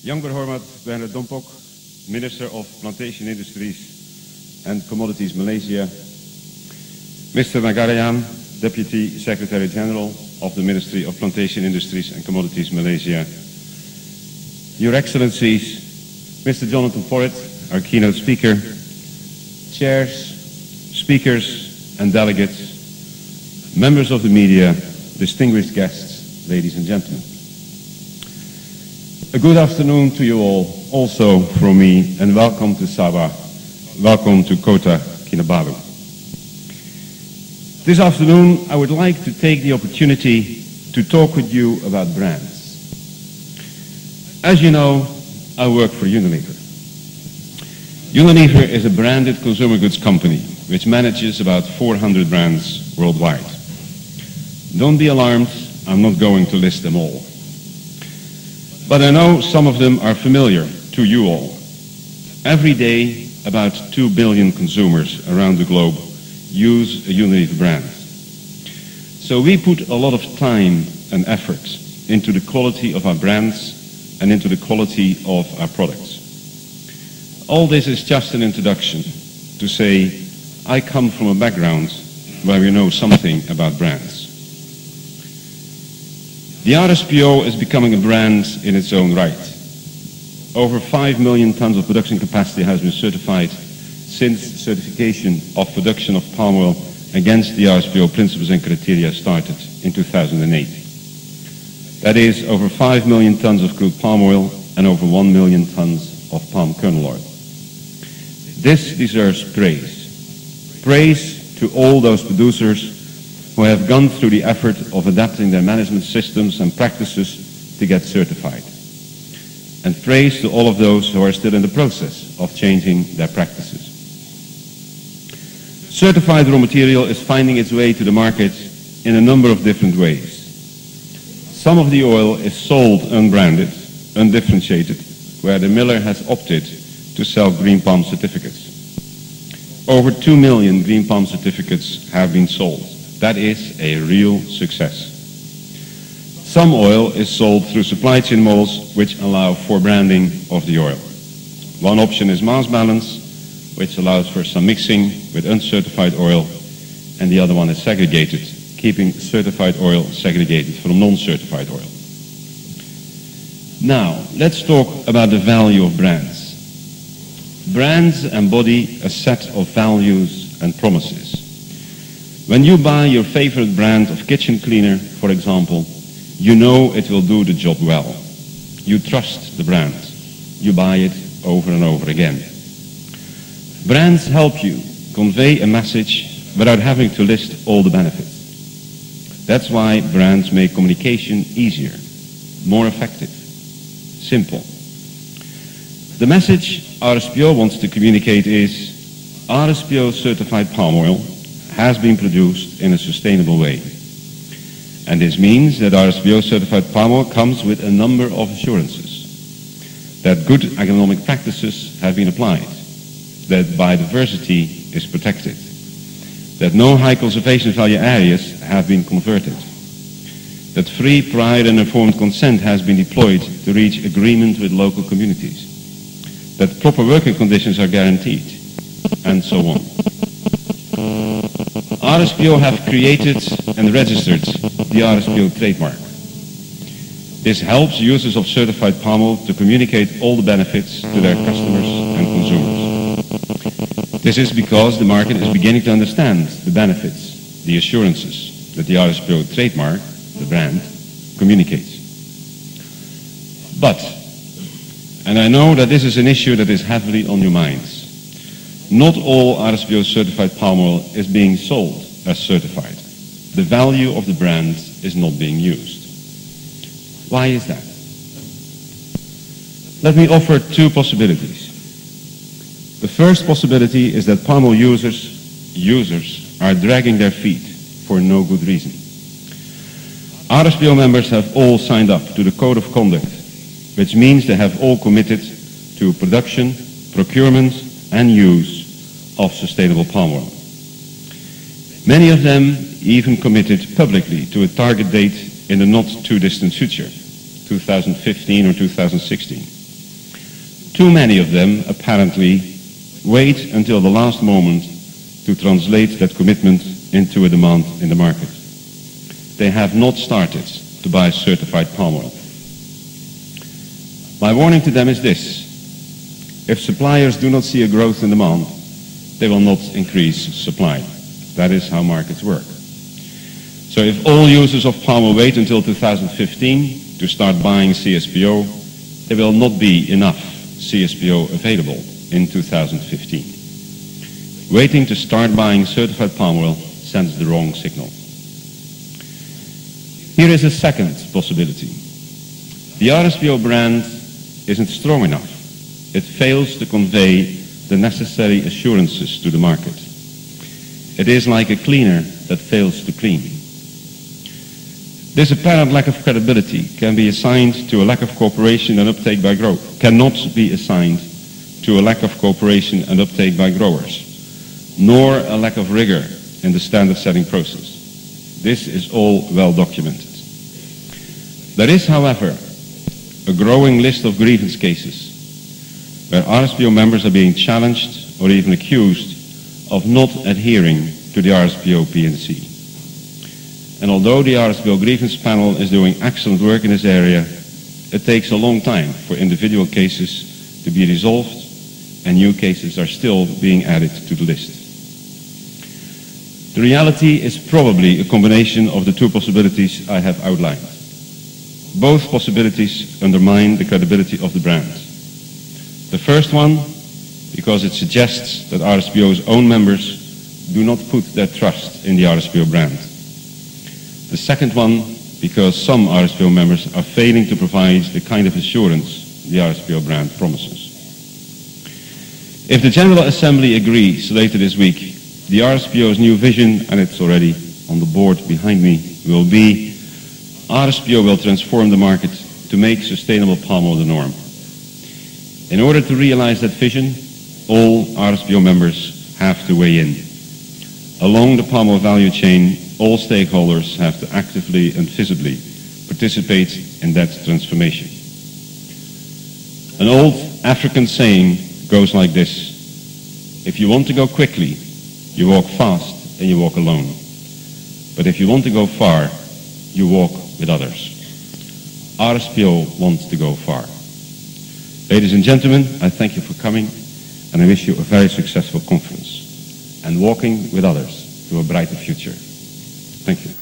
Young Berhormat Bernard Dompok, Minister of Plantation Industries and Commodities Malaysia. Mr. Nagarayan, Deputy Secretary General of the Ministry of Plantation Industries and Commodities Malaysia. Your Excellencies, Mr. Jonathan Porritt, our keynote speaker, chairs, speakers and delegates, members of the media, distinguished guests, ladies and gentlemen. A good afternoon to you all, also from me, and welcome to Sabah, welcome to Kota Kinabalu. This afternoon, I would like to take the opportunity to talk with you about brands. As you know, I work for Unilever. Unilever is a branded consumer goods company which manages about 400 brands worldwide. Don't be alarmed, I'm not going to list them all. But I know some of them are familiar to you all. Every day, about 2 billion consumers around the globe use a Unilever brand. So we put a lot of time and effort into the quality of our brands and into the quality of our products. All this is just an introduction to say I come from a background where we know something about brands. The RSPO is becoming a brand in its own right. Over 5 million tons of production capacity has been certified since certification of production of palm oil against the RSPO principles and criteria started in 2008. That is over 5 million tons of crude palm oil and over 1 million tons of palm kernel oil. This deserves praise. Praise to all those producers who have gone through the effort of adapting their management systems and practices to get certified. And praise to all of those who are still in the process of changing their practices. Certified raw material is finding its way to the market in a number of different ways. Some of the oil is sold unbranded, undifferentiated, where the miller has opted to sell green palm certificates. Over 2 million green palm certificates have been sold. That is a real success. Some oil is sold through supply chain models which allow for branding of the oil. One option is mass balance, which allows for some mixing with uncertified oil, and the other one is segregated, keeping certified oil segregated from non-certified oil. Now, let's talk about the value of brands. Brands embody a set of values and promises. When you buy your favorite brand of kitchen cleaner, for example, you know it will do the job well. You trust the brand. You buy it over and over again. Brands help you convey a message without having to list all the benefits. That's why brands make communication easier, more effective, simple. The message RSPO wants to communicate is RSPO certified palm oil has been produced in a sustainable way. And this means that RSPO certified palm oil comes with a number of assurances. That good agronomic practices have been applied. That biodiversity is protected. That no high conservation value areas have been converted. That free, prior and informed consent has been deployed to reach agreement with local communities. That proper working conditions are guaranteed. And so on. RSPO have created and registered the RSPO trademark. This helps users of certified palm oil to communicate all the benefits to their customers and consumers. This is because the market is beginning to understand the benefits, the assurances that the RSPO trademark, the brand, communicates. But, and I know that this is an issue that is heavily on your minds, not all RSPO certified palm oil is being sold as certified. The value of the brand is not being used. Why is that? Let me offer two possibilities. The first possibility is that palm oil users are dragging their feet for no good reason. RSPO members have all signed up to the Code of Conduct, which means they have all committed to production, procurement, and use of sustainable palm oil. Many of them even committed publicly to a target date in the not too distant future, 2015 or 2016. Too many of them, apparently, wait until the last moment to translate that commitment into a demand in the market. They have not started to buy certified palm oil. My warning to them is this: if suppliers do not see a growth in demand, they will not increase supply. That is how markets work. So if all users of palm oil wait until 2015 to start buying CSPO, there will not be enough CSPO available in 2015. Waiting to start buying certified palm oil sends the wrong signal. Here is a second possibility. The RSPO brand isn't strong enough. It fails to convey the necessary assurances to the market. It is like a cleaner that fails to clean. This apparent lack of credibility can be assigned to a lack of cooperation and uptake by growth. Cannot be assigned to a lack of cooperation and uptake by growers, nor a lack of rigor in the standard setting process. This is all well documented. There is, however, a growing list of grievance cases where RSPO members are being challenged or even accused of not adhering to the RSPO P&C. And although the RSPO grievance panel is doing excellent work in this area, it takes a long time for individual cases to be resolved, and new cases are still being added to the list. The reality is probably a combination of the two possibilities I have outlined. Both possibilities undermine the credibility of the brand. The first one, because it suggests that RSPO's own members do not put their trust in the RSPO brand. The second one, because some RSPO members are failing to provide the kind of assurance the RSPO brand promises. If the General Assembly agrees later this week, the RSPO's new vision, and it's already on the board behind me, will be RSPO will transform the market to make sustainable palm oil the norm. In order to realize that vision, all RSPO members have to weigh in. Along the palm oil value chain, all stakeholders have to actively and visibly participate in that transformation. An old African saying goes like this: if you want to go quickly, you walk fast and you walk alone. But if you want to go far, you walk with others. RSPO wants to go far. Ladies and gentlemen, I thank you for coming, and I wish you a very successful conference and walking with others to a brighter future. Thank you.